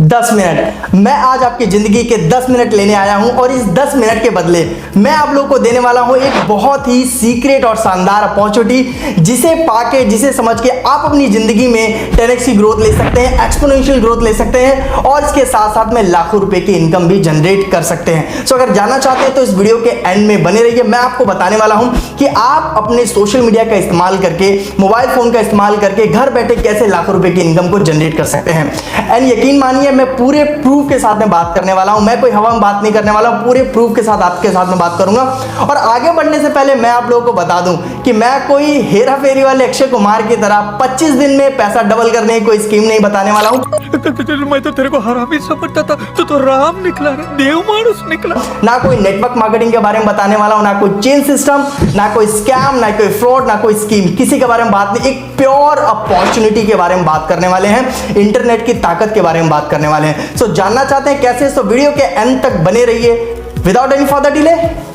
10 minute. मैं आज आपकी जिंदगी के 10 मिनट लेने आया हूं और इस 10 मिनट के बदले मैं आप लोगों को देने वाला हूं एक बहुत ही सीक्रेट और शानदार अपॉर्चुनिटी, जिसे पाके, जिसे समझ के आप अपनी जिंदगी में 10x की ग्रोथ ले सकते हैं, एक्सपोनेंशियल ग्रोथ ले सकते हैं और इसके साथ साथ में लाखों रुपए की इनकम भी जनरेट कर सकते हैं। सो अगर जानना चाहते हैं तो इस वीडियो के एंड में बने रहिए। मैं आपको बताने वाला हूं कि आप अपने सोशल मीडिया का इस्तेमाल करके, मोबाइल फोन का इस्तेमाल करके घर बैठे कैसे लाखों रुपए की इनकम को जनरेट कर सकते हैं। एंड यकीन मानिए मैं पूरे प्रूफ के साथ में बात करने वाला हूं, मैं कोई हवा में बात नहीं करने वाला हूं, पूरे प्रूफ के साथ आपके साथ में बात करूंगा। और आगे बढ़ने से पहले मैं आप लोगों को बता दूं कि मैं कोई हेरा फेरी वाले अक्षय कुमार की तरह 25 दिन में पैसा डबल करने की कोई स्कीम नहीं बताने वाला हूं। मैं तो तेरे को हरामी समझता था, तो राम निकला रे, देव मानुस निकला। ना कोई नेटवर्क मार्केटिंग के बारे में बताने वाला हूं, ना कोई चेन सिस्टम, ना कोई स्कैम, ना कोई फ्रॉड, ना कोई स्कीम, किसी के बारे में बात नहीं। एक प्योर अपॉर्चुनिटी के बारे में बात करने वाले हैं, इंटरनेट की ताकत के बारे में बात करने वाले हैं। सो जानना चाहते हैं कैसे, तो वीडियो के एंड तक बने रहिए। Without any further delay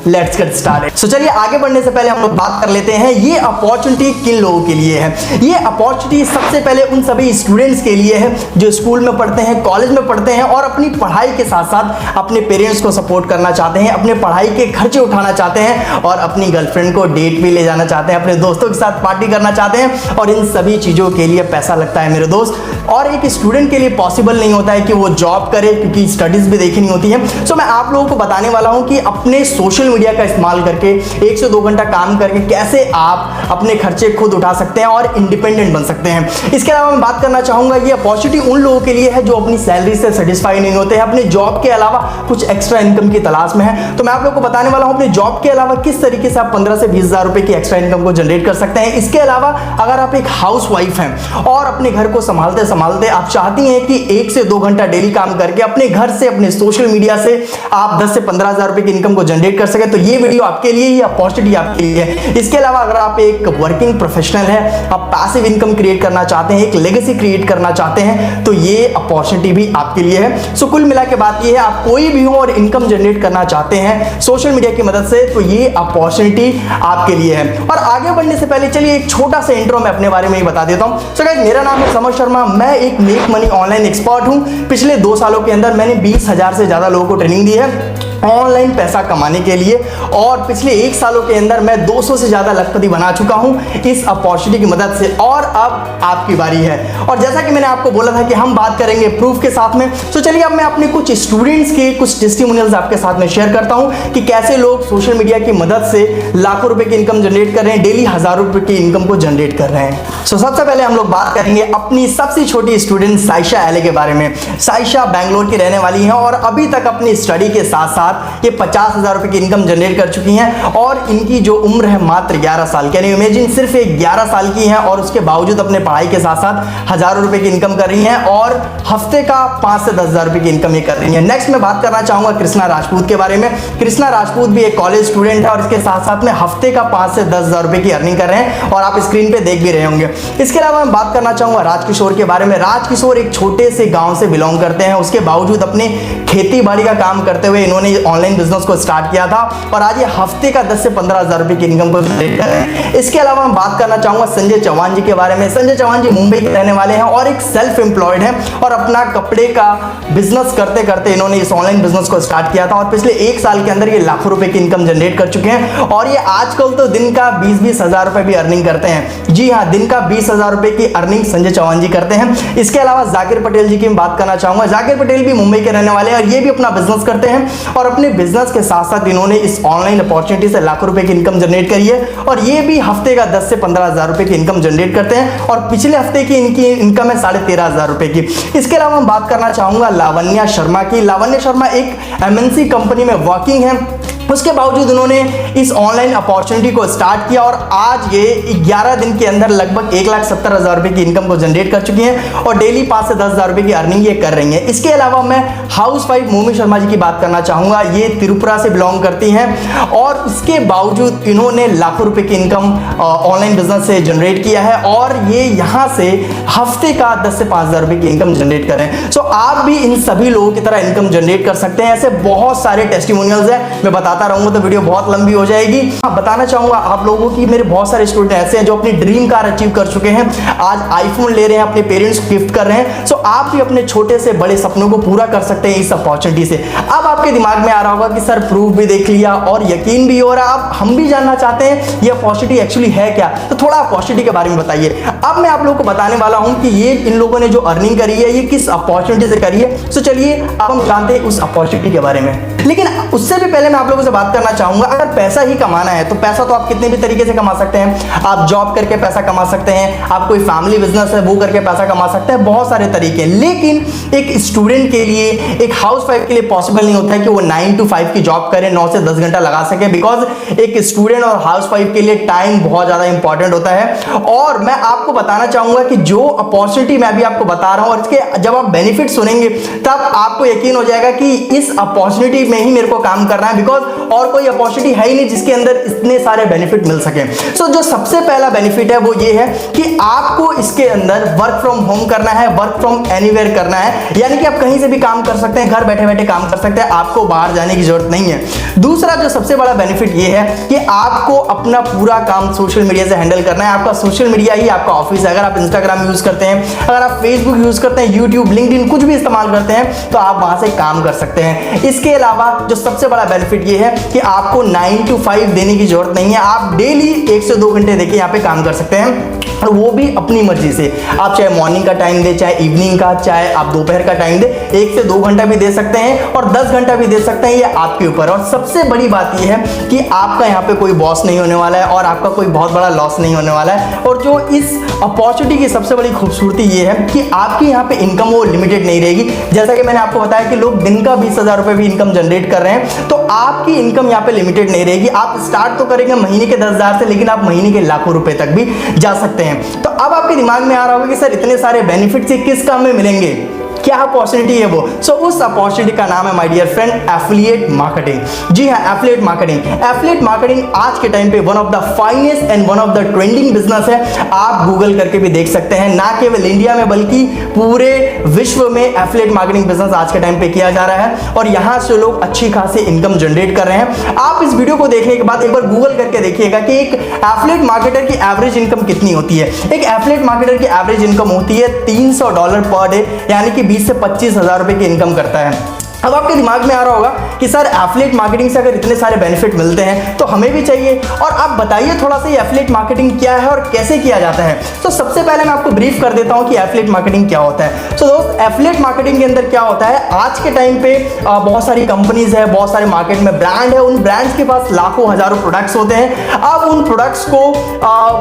let's get started. So चलिए आगे बढ़ने से पहले हम लोग बात कर लेते हैं ये अपॉर्चुनिटी किन लोगों के लिए है। ये अपॉर्चुनिटी सबसे पहले उन सभी स्टूडेंट्स के लिए है जो स्कूल में पढ़ते हैं, कॉलेज में पढ़ते हैं और अपनी पढ़ाई के साथ साथ अपने पेरेंट्स को सपोर्ट करना चाहते हैं, अपने पढ़ाई के खर्चे उठाना चाहते हैं और अपनी गर्लफ्रेंड को डेट भी ले जाना चाहते हैं, अपने दोस्तों के साथ पार्टी करना चाहते हैं। और इन सभी चीज़ों के लिए पैसा लगता है मेरे दोस्त, और एक स्टूडेंट के लिए पॉसिबल नहीं होता है कि वो जॉब करे, क्योंकि स्टडीज भी देखनी होती है। सो मैं आप लोगों को बताने वाला हूं कि अपने सोशल मीडिया का इस्तेमाल करके 1 से 2 घंटा काम करके कैसे आप अपने खर्चे खुद उठा सकते हैं और इंडिपेंडेंट बन सकते हैं। इसके अलावा मैं बात करना चाहूंगा ये अपॉर्चुनिटी उन लोगों के लिए है जो अपनी सैलरी से सेटिस्फाई नहीं होते हैं, अपने जॉब के अलावा कुछ एक्स्ट्रा इनकम की तलाश में है। तो मैं आप लोगों को बताने वाला हूं अपने जॉब के अलावा किस तरीके से आप 15 से 20 हजार रुपए की एक्स्ट्रा इनकम को जनरेट कर सकते हैं। इसके अलावा अगर आप एक हाउस वाइफ हैं और अपने घर को संभालते संभालते आप चाहती हैं कि 1 से 2 घंटा डेली काम करके अपने घर से, अपने सोशल मीडिया से आप 10 से 15 हजार रुपए की इनकम को जनरेट कर सके, तो ये वीडियो आपके लिए ही, अपॉर्चुनिटी आपके लिए है। इसके अलावा अगर आप एक वर्किंग प्रोफेशनल है, आप पैसिव इनकम क्रिएट करना चाहते हैं, एक लेगेसी क्रिएट करना चाहते हैं, तो ये अपॉर्चुनिटी भी आपके लिए है। सो कुल मिला के बात ये है, आप कोई भी हो और इनकम जनरेट करना चाहते हैं सोशल मीडिया की मदद से, तो ये अपॉर्चुनिटी आपके लिए है। और आगे बढ़ने से पहले चलिए एक छोटा सा इंट्रो मैं अपने बारे में ही बता देता हूं। सो गाइस, मेरा नाम है समर शर्मा, मैं एक मेक मनी ऑनलाइन एक्सपर्ट हूं। पिछले 2 सालों के अंदर मैंने 20,000 से ज्यादा लोगों को ट्रेनिंग दी है ऑनलाइन पैसा कमाने के लिए, और पिछले 1 सालों के अंदर मैं 200 से ज्यादा लखपति बना चुका हूं इस अपॉर्चुनिटी की मदद से। और अब आपकी बारी है, और जैसा कि मैंने आपको बोला था कि हम बात करेंगे प्रूफ के साथ में। तो चलिए अब मैं अपने कुछ स्टूडेंट्स के कुछ टेस्टिमोनियल्स आपके साथ में शेयर करता हूं कि कैसे लोग सोशल मीडिया की मदद से लाखों रुपए की इनकम जनरेट कर रहे हैं, डेली हजारों रुपए की इनकम को जनरेट कर रहे हैं। सो सबसे पहले हम लोग बात करेंगे अपनी सबसे छोटी स्टूडेंट साइशा एले के बारे में। साइशा बैंगलोर की रहने वाली है और अभी तक अपनी स्टडी के साथ साथ ये 50,000 रुपए की इनकम जनरेट कर चुकी हैं, और इनकी जो उम्र है मात्र 11 साल। कैन यू इमेजिन, सिर्फ एक 11 साल की हैं और उसके बावजूद अपने पढ़ाई के साथ साथ हजारों रुपए की इनकम कर रही हैं, और हफ्ते का 5 से 10 हजार रुपए की इनकम ये कर रही है। नेक्स्ट मैं बात करना चाहूंगा कृष्णा राजपूत के बारे में। कृष्णा राजपूत भी एक कॉलेज स्टूडेंट है और इसके साथ साथ में हफ्ते का 5 से 10 हजार रुपए की अर्निंग कर रहे हैं, और आप स्क्रीन पे देख भी रहे होंगे। इसके अलावा मैं बात करना चाहूंगा राजकिशोर के बारे में। राजकिशोर एक छोटे से गांव से बिलोंग करते हैं, उसके बावजूद अपने खेती बाड़ी का काम करते हुए इन्होंने ऑनलाइन बिजनेस को स्टार्ट किया था, और आज ये हफ्ते का 10 से 15 हजार रुपए की इनकम को जनरेट कर रहे हैं। इसके अलावा मैं बात करना चाहूंगा संजय चौहान जी के बारे में। संजय चौहान जी मुंबई के रहने वाले हैं और एक सेल्फ एम्प्लॉयड हैं, और अपना कपड़े का बिजनेस करते करते इन्होंने इस ऑनलाइन बिजनेस को स्टार्ट किया था, और पिछले 1 साल के अंदर ये लाखों रुपए की इनकम जनरेट कर चुके हैं, और ये आजकल तो दिन का 20-20 हजार रुपए भी अर्निंग करते हैं। जी हाँ, दिन का 20 हजार रुपए की अर्निंग संजय चौहान जी करते हैं। इसके अलावा जाकिर पटेल जी की मैं बात करना चाहूंगा। जाकिर पटेल भी मुंबई के रहने वाले हैं और ये भी अपना बिजनेस करते हैं, और अपने बिजनेस के साथ साथ इन्होंने इस ऑनलाइन अपॉर्चुनिटी से लाखों रुपए की इनकम जनरेट करी है, और ये भी हफ्ते का 10 से 15 हजार रुपए की इनकम जनरेट करते हैं, और पिछले हफ्ते की इनकी इनकम है 13.5 हजार रुपए की। इसके अलावा मैं बात करना चाहूंगा लावण्या शर्मा की। लावण्या शर्मा एक MNC कंपनी में वर्किंग है, उसके बावजूद उन्होंने इस ऑनलाइन अपॉर्चुनिटी को स्टार्ट किया, और आज ये 11 दिन के अंदर लगभग 1,70,000 रुपए की इनकम को जनरेट कर चुकी हैं, और डेली 5 से 10 हजार रुपए की अर्निंग ये कर रही हैं। इसके अलावा मैं हाउस वाइफ मोमी शर्मा जी की बात करना चाहूंगा। ये त्रिपुरा से बिलोंग करती हैं, और उसके बावजूद इन्होंने लाखों रुपए की इनकम ऑनलाइन बिजनेस से जनरेट किया है, और ये यहाँ से हफ्ते का 10 से 5 हजार रुपए की इनकम जनरेट कर रहे हैं। सो आप भी इन सभी लोगों की तरह इनकम जनरेट कर सकते हैं। ऐसे बहुत सारे टेस्टिमोनियल्स हैं, मैं बता बताता रहूंगा तो वीडियो बहुत लंबी हो जाएगी। बताना चाहूंगा आप लोगों की मेरे बहुत सारे स्टूडेंट ऐसे हैं जो अपनी ड्रीम कार अचीव कर चुके हैं, आज आईफोन ले रहे हैं, अपने पेरेंट्स को गिफ्ट कर रहे हैं। सो आप भी अपने छोटे से बड़े सपनों को पूरा कर सकते हैं इस अपॉर्चुनिटी से। अब आपके दिमाग में आ रहा होगा कि सर प्रूफ भी देख लिया और यकीन भी हो रहा, अब हम भी जानना चाहते हैं ये अपॉर्चुनिटी एक्चुअली है क्या, तो थोड़ा अपॉर्चुनिटी के बारे में बताइए। अब मैं आप लोगों को बताने वाला हूं कि ये इन लोगों ने जो अर्निंग करी है ये किस अपॉर्चुनिटी से करी है। सो चलिए अब हम जानते हैं उस अपॉर्चुनिटी के बारे में। लेकिन उससे भी पहले मैं आप लोगों से बात करना चाहूंगा, अगर पैसा ही कमाना है तो पैसा तो आप कितने भी तरीके से कमा सकते हैं। आप जॉब करके पैसा कमा सकते हैं, आप कोई फैमिली बिजनेस है वो करके पैसा कमा सकते हैं, बहुत सारे तरीके। लेकिन एक स्टूडेंट के लिए, एक हाउसवाइफ के लिए पॉसिबल नहीं होता है कि वो 9 to 5 की जॉब करे, 9 से 10 घंटा लगा सके, बिकॉज एक स्टूडेंट और हाउसवाइफ के लिए टाइम बहुत ज्यादा इंपॉर्टेंट होता है। और मैं आपको बताना चाहूंगा कि जो अपॉर्चुनिटी मैं अभी आपको बता रहा हूं और इसके जब आप बेनिफिट सुनेंगे तब आपको यकीन हो जाएगा कि इस अपॉर्चुनिटी में ही मेरे को काम करना है, बिकॉज और कोई अपॉर्चुनिटी है ही नहीं जिसके अंदर इतने सारे बेनिफिट मिल सके। सो जो सबसे पहला बेनिफिट है वो ये है कि आपको इसके अंदर वर्क फ्रॉम होम करना है, वर्क फ्रॉम एनीवेयर करना है, यानी कि आप कहीं से भी काम कर सकते हैं, घर बैठे बैठे काम कर सकते हैं, आपको बाहर जाने की जरूरत नहीं है। दूसरा जो सबसे बड़ा बेनिफिट ये है कि आपको अपना पूरा काम सोशल मीडिया से हैंडल करना है। आपका सोशल मीडिया ही आपका ऑफिस है। अगर आप इंस्टाग्राम यूज करते हैं, अगर आप फेसबुक यूज करते हैं, यूट्यूब, लिंक्डइन कुछ भी इस्तेमाल करते हैं तो आप वहां से काम कर सकते हैं। इसके अलावा जो सबसे बड़ा बेनिफिट ये है कि आपको 9 to 5 देने की जरूरत नहीं है। आप डेली 1 से 2 घंटे देखिए यहाँ पे काम कर सकते हैं, और वो भी अपनी मर्जी से। आप चाहे मॉर्निंग का टाइम दे, चाहे इवनिंग का, चाहे आप दोपहर का टाइम दे, 1 से 2 घंटा भी दे सकते हैं और 10 घंटा भी दे सकते हैं, ये आपके ऊपर। और सबसे बड़ी बात ये है कि आपका यहाँ पे कोई बॉस नहीं होने वाला है और आपका कोई बहुत बड़ा लॉस नहीं होने वाला है। और जो इस अपॉर्चुनिटी की सबसे बड़ी खूबसूरती ये है कि आपकी यहाँ पे इनकम वो लिमिटेड नहीं रहेगी। जैसा कि मैंने आपको बताया कि लोग दिन का 20,000 रुपए भी इनकम जनरेट कर रहे हैं, तो आपकी इनकम यहाँ पे लिमिटेड नहीं रहेगी। आप स्टार्ट तो करेंगे महीने के 10,000 से, लेकिन आप महीने के लाखों रुपए तक भी जा सकते हैं। तो अब आपके दिमाग में आ रहा होगा कि सर इतने सारे बेनिफिट से किस काम में मिलेंगे, क्या अपॉर्चुनिटी है वो। सो उस अपॉर्चुनिटी का नाम है my dear friend affiliate marketing. जी हाँ, एफिलिएट मार्केटिंग। एफिलिएट मार्केटिंग आज के टाइम पे one of the finest and one of the trending business है। आप गूगल करके भी देख सकते हैं, ना केवल इंडिया में बल्कि पूरे विश्व में एफिलिएट मार्केटिंग बिजनेस आज के टाइम पे किया जा रहा है और यहां से लोग अच्छी खासी इनकम जनरेट कर रहे हैं। आप इस वीडियो को देखने के बाद एक बार गूगल करके देखिएगा कि एक एफिलिएट मार्केटर की एवरेज इनकम कितनी होती है। एक एफिलिएट मार्केटर की एवरेज इनकम होती है $300 पर डे, यानी कि 20 से 25,000 रुपए की इनकम करता है। अब आपके दिमाग में आ रहा होगा कि सर एफिलिएट मार्केटिंग से अगर इतने सारे बेनिफिट मिलते हैं तो हमें भी चाहिए, और आप बताइए थोड़ा सा ये एफिलिएट मार्केटिंग क्या है और कैसे किया जाता है। तो सबसे पहले मैं आपको ब्रीफ कर देता हूं कि एफिलिएट मार्केटिंग क्या होता है। तो दोस्त, एफिलिएट मार्केटिंग के अंदर क्या होता है, आज के टाइम पे बहुत सारी कंपनीज है, बहुत सारे मार्केट में ब्रांड है, उन ब्रांड्स के पास लाखों हजारों प्रोडक्ट्स होते हैं। अब उन प्रोडक्ट्स को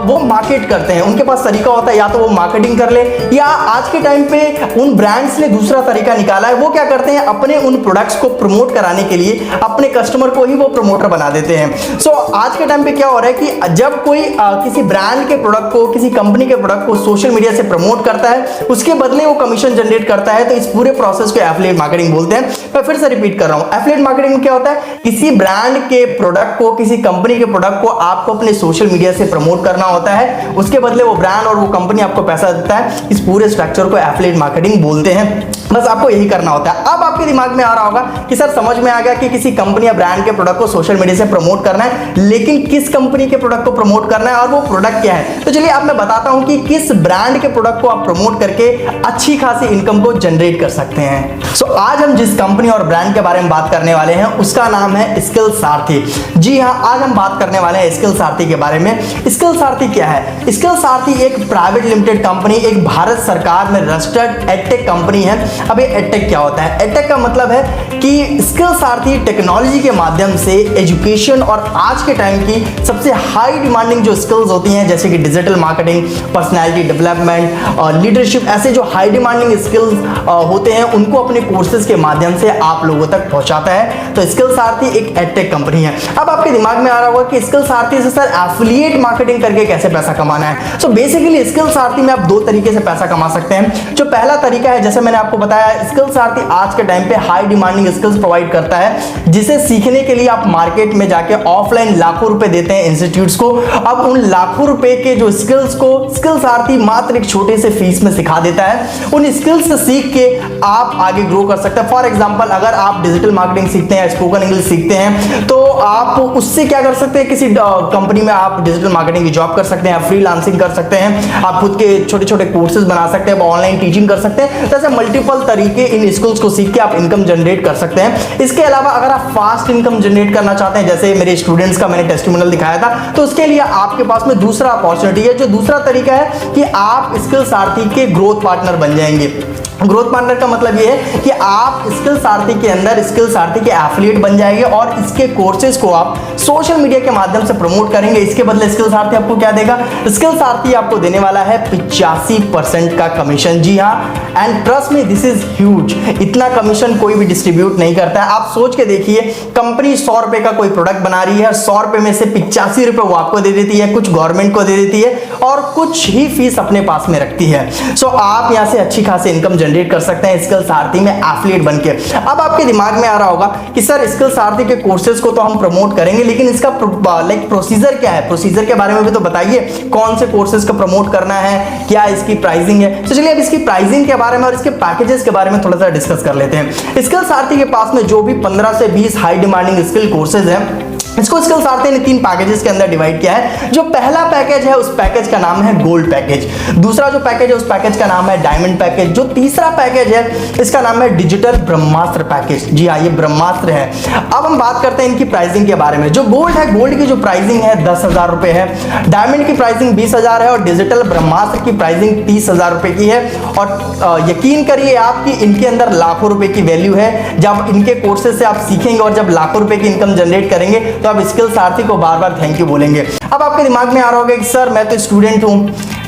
वो मार्केट करते हैं, उनके पास तरीका होता है या तो वो मार्केटिंग कर ले, या आज के टाइम पे उन ब्रांड्स ने दूसरा तरीका निकाला है, वो क्या करते हैं अपने उन प्रोडक्ट्स को प्रमोट कराने के लिए अपने कस्टमर को ही वो प्रमोटर बना देते हैं। सो आज के टाइम पे क्या हो रहा है कि जब कोई किसी ब्रांड के प्रोडक्ट को, किसी कंपनी के प्रोडक्ट को सोशल मीडिया से प्रमोट करता है, उसके बदले वो कमीशन जनरेट करता है, तो इस पूरे प्रोसेस को एफिलिएट मार्केटिंग बोलते हैं। मैं फिर से रिपीट कर रहा हूं, एफिलिएट मार्केटिंग में क्या होता है, किसी ब्रांड के प्रोडक्ट को, किसी कंपनी के प्रोडक्ट को आपको अपने सोशल मीडिया से प्रमोट करना होता है, उसके बदले वो ब्रांड और वो कंपनी आपको पैसा देता है। इस पूरे स्ट्रक्चर को एफिलिएट मार्केटिंग बोलते हैं। बस आपको यही करना होता है। अब आपके दिमाग में आ रहा होगा कि सर समझ में आ गया कि किसी कंपनी या ब्रांड के प्रोडक्ट को सोशल मीडिया से प्रमोट करना है, लेकिन किस कंपनी के प्रोडक्ट को प्रमोट करना है और वो प्रोडक्ट क्या है। तो चलिए अब मैं बताता हूं कि किस ब्रांड के प्रोडक्ट को आप प्रमोट करके अच्छी खासी इनकम को जनरेट कर सकते हैं। सो आज हम जिस कंपनी और ब्रांड के बारे में बात करने वाले हैं उसका नाम है स्किल सारथी। जी हाँ, आज हम बात करने वाले हैं स्किल सारथी के बारे में। स्किल सारथी क्या है? स्किल सारथी एक प्राइवेट लिमिटेड कंपनी, एक भारत सरकार में रजिस्टर्ड एडटेक कंपनी है। अब ये एडटेक क्या होता है? एडटेक का मतलब है कि स्किल सारथी टेक्नोलॉजी के माध्यम से एजुकेशन और आज के टाइम की सबसे हाई डिमांडिंग जो स्किल्स होती हैं, जैसे कि डिजिटल मार्केटिंग, पर्सनालिटी डेवलपमेंट और लीडरशिप, ऐसे जो हाई डिमांडिंग स्किल्स होते हैं उनको अपने कोर्सेज के माध्यम से आप लोगों तक पहुंचाता है। तो स्किल सारथी एक एडटेक कंपनी है। अब आपके दिमाग में आ रहा होगा कि स्किल सारथी से सर एफिलिएट मार्केटिंग करके कैसे पैसा कमाना है। सो बेसिकली स्किल सारथी में आप 2 तरीके से पैसा कमा सकते हैं। जो पहला तरीका है, जैसे मैंने आपको बताया, स्किल सारथी आज के टाइम पे हाई डिमांडिंग स्किल्स प्रोवाइड करता है, जिसे सीखने के लिए आप मार्केट में जाके ऑफलाइन लाखों रुपए देते हैं इंस्टीट्यूट्स को। अब उन लाखों रुपए के जो स्किल्स को स्किल सारथी मात्र एक छोटे से फीस में सिखा देता है। उन स्किल्स से सीख के आप आगे ग्रो कर सकते हैं। फॉर एग्जांपल, अगर आप डिजिटल मार्केटिंग सीखते हैं, स्पोकन इंग्लिश सीखते हैं, तो आप उससे क्या कर सकते हैं, किसी कंपनी में आप डिजिटल मार्केटिंग की जॉब कर सकते हैं, आप फ्रीलांसिंग कर सकते हैं, आप खुद के छोटे छोटे कोर्सेज बना सकते हैं, ऑनलाइन टीचिंग कर सकते हैं। जैसे मल्टीपल तरीके इन स्किल्स को सीख के आप इनकम जनरेट कर सकते हैं। इसके अलावा अगर आप फास्ट इनकम जनरेट करना चाहते हैं, जैसे मेरे स्टूडेंट्स का मैंने टेस्टिमोनियल दिखाया था, तो उसके लिए आपके पास में दूसरा अपॉर्चुनिटी है। जो दूसरा तरीका है कि आप स्किल सारथी के ग्रोथ पार्टनर बन जाएंगे। ग्रोथ पार्टनर का मतलब ये है कि आप स्किल सारथी के अंदर स्किल सारथी के एफिलिएट बन जाएंगे और इसके कोर्सेज को आप सोशल मीडिया के माध्यम से प्रमोट करेंगे। इसके बदले स्किल सारथी आपको क्या देगा? स्किल सारथी आपको देने वाला है 85% का कमीशन। जी हाँ, and trust me, this is huge. इतना कमीशन कोई भी डिस्ट्रीब्यूट नहीं करता है। आप सोच के देखिए, कंपनी 100 रुपए का कोई प्रोडक्ट बना रही है, 100 रुपए में से 85 रुपए वो आपको दे देती है, कुछ गवर्नमेंट को दे देती है और कुछ ही फीस अपने पास में रखती है। सो आप यहां से अच्छी खासी इनकम जनरेट कर सकते हैं स्किल सारथी में एफिलिएट बनके। अब आपके दिमाग में आ रहा होगा कि सर स्किल सारथी के कोर्सेज को तो हम प्रमोट करेंगे, लेकिन इसका प्रोसीजर क्या है? प्रोसीजर के बारे में भी तो बताइए, कौन से कोर्सेज को प्रमोट करना है, क्या इसकी प्राइसिंग है। तो चलिए अब इसकी प्राइसिंग के बारे में और इसके पैकेजेस के बारे में थोड़ा सा डिस्कस कर लेते हैं। स्किल सारथी के पास में जो भी 15 से 20 हाई डिमांडिंग स्किल कोर्सेज हैं, इसको स्किल सारथी ने 3 पैकेजेस के अंदर डिवाइड किया है। जो पहला पैकेज है उस पैकेज का नाम है गोल्ड पैकेज। दूसरा जो पैकेज है उस पैकेज का नाम है डायमंड पैकेज। जो तीसरा पैकेज है इसका नाम है डिजिटल ब्रह्मास्त्र पैकेज। जी हाँ, ये ब्रह्मास्त्र है। अब हम बात करते हैं इनकी प्राइसिंग के बारे में। जो गोल्ड है, गोल्ड की जो प्राइसिंग है 10,000 रुपए है, डायमंड की प्राइसिंग 20,000 है और डिजिटल ब्रह्मास्त्र की प्राइसिंग 30,000 रुपए की है। और यकीन करिए आपकी इनके अंदर लाखों रुपए की वैल्यू है। जब इनके कोर्सेज से आप सीखेंगे और जब लाखों रुपए की इनकम जनरेट करेंगे तो आप स्किल सारथी को बार बार थैंक यू बोलेंगे। अब आपके दिमाग में आ रहा होगा कि सर मैं तो स्टूडेंट हूं,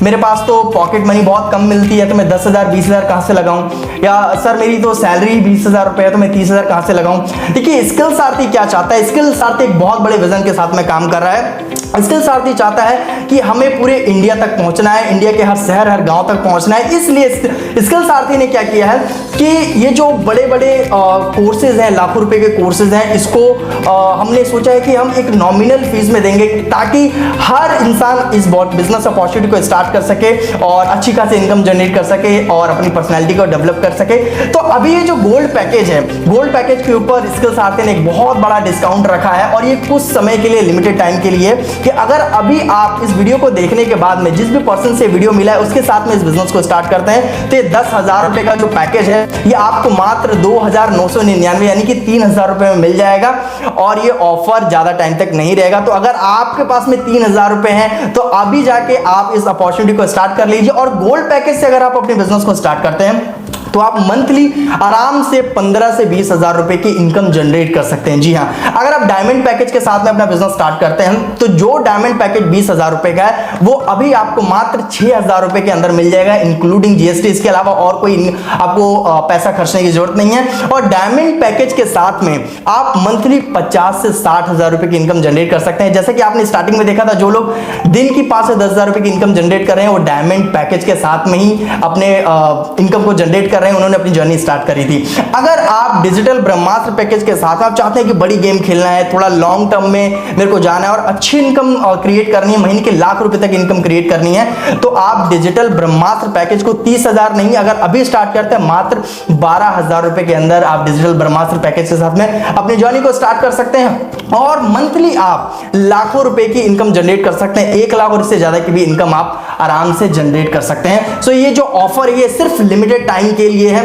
मेरे पास तो पॉकेट मनी बहुत कम मिलती है, तो मैं 10,000 20,000 कहां से लगाऊं, या सर मेरी तो सैलरी 20,000 रुपए है तो मैं 30,000 कहां से लगाऊं। देखिए स्किल सारथी क्या चाहता है, स्किल सारथी एक बहुत बड़े विजन के साथ में काम कर रहा है। स्किल सारथी चाहता है कि हमें पूरे इंडिया तक पहुंचना है, इंडिया के हर शहर हर गांव तक पहुंचना है। इसलिए स्किल सारथी ने क्या किया है कि ये जो बड़े बड़े कोर्सेज हैं, लाखों रुपए के कोर्सेज हैं, इसको हमने सोचा है कि हम एक नॉमिनल फीस में देंगे ताकि हर इंसान इस बिजनेस अपॉर्चुनिटी को स्टार्ट कर सके और अच्छी खासी इनकम जनरेट कर सके और अपनी पर्सनैलिटी को डेवलप कर सके। तो अभी ये जो गोल्ड पैकेज है, गोल्ड पैकेज के ऊपर स्किल सारथी ने एक बहुत बड़ा डिस्काउंट रखा है और ये कुछ समय के लिए, लिमिटेड टाइम के लिए, कि अगर अभी आप इस वीडियो को देखने के बाद में जिस भी पर्सन से वीडियो मिला है उसके साथ में इस बिजनेस को स्टार्ट करते हैं तो ये 10,000 रुपए का जो पैकेज है ये आपको मात्र 2,999 यानी कि 3,000 रुपए में मिल जाएगा। और ये ऑफर ज्यादा टाइम तक नहीं रहेगा। तो अगर आपके पास में 3,000 रुपए हैं तो अभी जाके आप इस अपॉर्चुनिटी को स्टार्ट कर लीजिए। और गोल्ड पैकेज से अगर आप अपने बिजनेस को स्टार्ट करते हैं तो आप मंथली आराम से 15 से 20,000 रुपए की इनकम जनरेट कर सकते हैं। जी हाँ, अगर आप डायमंड पैकेज के साथ में अपना बिजनेस स्टार्ट करते हैं तो जो डायमंड पैकेज 20,000 रुपए का है वो अभी आपको मात्र 6,000 रुपए के अंदर मिल जाएगा, इंक्लूडिंग जीएसटी। इसके अलावा और कोई आपको पैसा खर्चने की जरूरत नहीं है। और डायमंड पैकेज के साथ में आप मंथली 50 से 60,000 रुपए की इनकम जनरेट कर सकते हैं। जैसे कि आपने स्टार्टिंग में देखा था, जो लोग दिन की 5 से 10,000 रुपए की इनकम जनरेट कर रहे हैं वो डायमंड पैकेज के साथ में ही अपने इनकम को जनरेट कर रहे हैं, उन्होंने अपनी जर्नी स्टार्ट करी थी। अगर आप डिजिटल ब्रह्मास्त्र पैकेज के साथ आप चाहते हैं कि बड़ी गेम खेलना है, थोड़ा लॉन्ग टर्म में मेरे को जाना है और अच्छी इनकम क्रिएट करनी है, महीने के लाख रुपए तक इनकम क्रिएट करनी है, तो आप डिजिटल ब्रह्मास्त्र पैकेज को 30,000 नहीं, अगर अभी स्टार्ट करते हैं मात्र 12,000 रुपए के अंदर आप डिजिटल ब्रह्मास्त्र पैकेज के साथ में अपनी जर्नी को स्टार्ट कर सकते हैं और मंथली आप लाखों रुपए की इनकम जनरेट कर सकते हैं। 1 लाख और इससे ज्यादा की भी इनकम आप आराम से जनरेट कर सकते हैं। सो ये जो ऑफर है ये सिर्फ लिमिटेड टाइम के लिए है।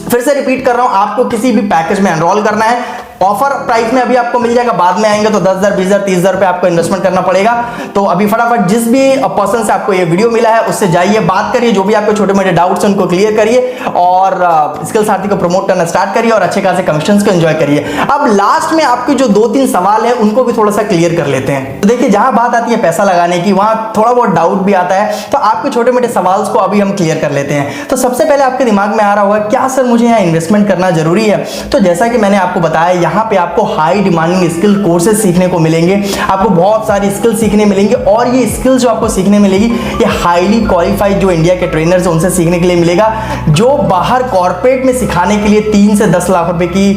फिर से रिपीट कर रहा हूं, आपको किसी भी पैकेज में एनरोल करना है, ऑफर प्राइस में अभी आपको मिल जाएगा, बाद में आएंगे तो 10,000 20,000 30,000 रुपए आपको इन्वेस्टमेंट करना पड़ेगा। तो अभी फटाफट जिस भी पर्सन से आपको ये वीडियो मिला है उससे जाइए, बात करिए, जो भी आपको छोटे मोटे डाउट्स हैं उनको क्लियर करिए और स्किल सारथी को प्रमोट करना स्टार्ट करिए और अच्छे खासे कमीशंस को एंजॉय करिए। अब लास्ट में आपके जो 2-3 सवाल है उनको भी थोड़ा सा क्लियर कर लेते हैं। तो देखिए, जहां बात आती है पैसा लगाने की वहां थोड़ा बहुत डाउट भी आता है, तो आपके छोटे मोटे सवाल को अभी हम क्लियर कर लेते हैं। तो सबसे पहले आपके दिमाग में आ रहा होगा क्या सर मुझे यहाँ इन्वेस्टमेंट करना जरूरी है? तो जैसा कि मैंने आपको बताया, यहाँ पे आपको हाई डिमांडिंग स्किल कोर्सेज सीखने को मिलेंगे, आपको बहुत सारी स्किल सीखने मिलेंगी और ये स्किल जो आपको सीखने मिलेगी ये हाईली क्वालिफाइड जो इंडिया के ट्रेनर्स हैं उनसे सीखने के लिए मिलेगा, जो बाहर कॉर्पोरेट में सिखाने के लिए 3 से 10 लाख रुपए की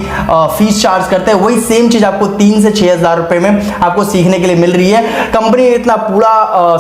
फीस चार्ज करते हैं, वही सेम चीज आपको 3 से 6 हज़ार रुपए में आपको सीखने के लिए मिल रही है। कंपनी ने इतना पूरा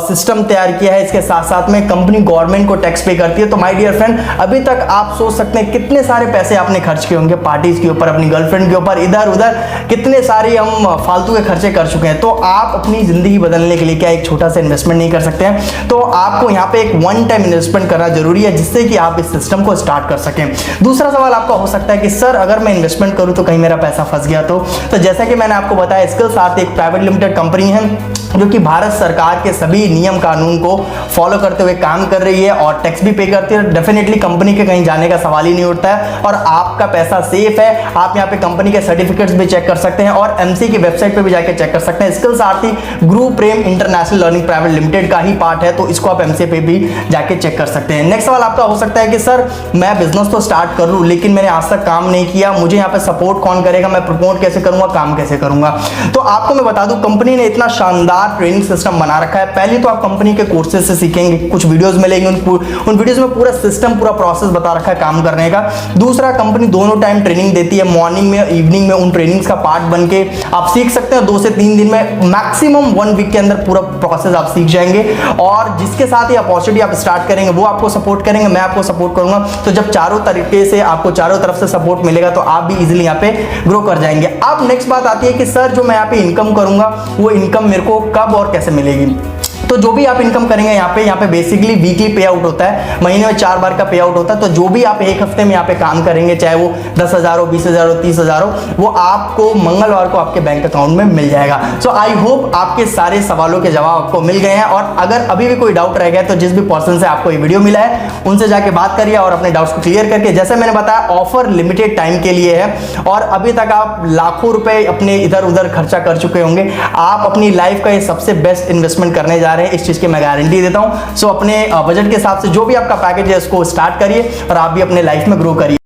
सिस्टम तैयार किया है, इसके साथ साथ में कंपनी गवर्नमेंट को टैक्स पे करती है। तो माय डियर फ्रेंड, अभी तक आप सोच सकते हैं कितने सारे पैसे आपने खर्च किए होंगे पार्टीज के ऊपर, अपनी गर्लफ्रेंड के ऊपर, इधर उधर कितने सारे हम फालतू के खर्चे कर चुके हैं। तो आप अपनी जिंदगी बदलने के लिए क्या एक छोटा सा इन्वेस्टमेंट नहीं कर सकते हैं? तो आपको यहाँ पे एक वन टाइम इन्वेस्टमेंट करना जरूरी है जिससे कि आप इस सिस्टम को स्टार्ट कर सकें। दूसरा सवाल आपका हो सकता है कि सर अगर मैं इन्वेस्टमेंट करूं तो कहीं मेरा पैसा फंस गया तो जैसा कि मैंने आपको बताया, स्किल्स आर्ट एक प्राइवेट लिमिटेड कंपनी है जो कि भारत सरकार के सभी नियम कानून को फॉलो करते हुए काम कर रही है और टैक्स भी पे करती है। डेफिनेटली कंपनी के कहीं जाने का सवाल ही नहीं उठता है और आपका पैसा सेफ है। आप यहाँ पे कंपनी के सर्टिफिकेट्स भी चेक कर सकते हैं और एमसी की वेबसाइट पे भी जाके चेक कर सकते हैं। स्किल्स आरती गुरु प्रेम इंटरनेशनल लर्निंग प्राइवेट लिमिटेड का ही पार्ट है, तो इसको आप एमसी पे भी जाके चेक कर सकते हैं। नेक्स्ट सवाल आपका हो सकता है कि सर मैं बिजनेस तो स्टार्ट कर लूँ लेकिन मैंने आज तक काम नहीं किया, मुझे यहाँ पे सपोर्ट कौन करेगा, मैं प्रमोट कैसे करूंगा, काम कैसे करूंगा? तो आपको मैं बता दूं, कंपनी ने इतना शानदार ट्रेनिंग सिस्टम बना रखा है। पहले तो आप कंपनी के कोर्सेज से सीखेंगे, कुछ वीडियोस मिलेंगे, उन वीडियोस में पूरा सिस्टम, पूरा प्रोसेस बता रखा है काम करने का। दूसरा, कंपनी दोनों टाइम ट्रेनिंग देती है, मॉर्निंग में, इवनिंग में। उन ट्रेनिंग्स का पार्ट बन के आप सीख सकते हैं। 2 से 3 दिन में, मैक्सिमम 1 वीक के अंदर पूरा प्रोसेस आप सीख जाएंगे और जिसके साथ ही अपॉर्चुनिटी आप स्टार्ट करेंगे वो आपको सपोर्ट करेंगे, मैं आपको सपोर्ट करूंगा। तो जब चारों तरीके से आपको चारों तरफ से सपोर्ट मिलेगा तो आप भी इजीली यहाँ पे ग्रो कर जाएंगे। अब नेक्स्ट बात आती है कि सर जो मैं यहाँ पे इनकम करूंगा वो इनकम मेरे को कब और कैसे मिलेगी? तो जो भी आप इनकम करेंगे यहाँ पे बेसिकली वीकली पे आउट होता है, महीने में 4 बार का पे आउट होता है। तो जो भी आप एक हफ्ते में यहाँ पे काम करेंगे, चाहे वो 10,000 हो, 20,000 हो, 30,000 हो, वो आपको मंगलवार को आपके बैंक अकाउंट में मिल जाएगा। सो आई होप आपके सारे सवालों के जवाब आपको मिल गए हैं और अगर अभी भी कोई डाउट रह गया तो जिस भी पर्सन से आपको ये वीडियो मिला है उनसे जाके बात करिए और अपने डाउट्स को क्लियर करके, जैसे मैंने बताया ऑफर लिमिटेड टाइम के लिए है और अभी तक आप लाखों रुपए अपने इधर उधर खर्चा कर चुके होंगे। आप अपनी लाइफ का ये सबसे बेस्ट इन्वेस्टमेंट करने जा रहे हैं, इस चीज की मैं गारंटी देता हूं। सो अपने बजट के हिसाब से जो भी आपका पैकेज है उसको स्टार्ट करिए और आप भी अपने लाइफ में ग्रो करिए।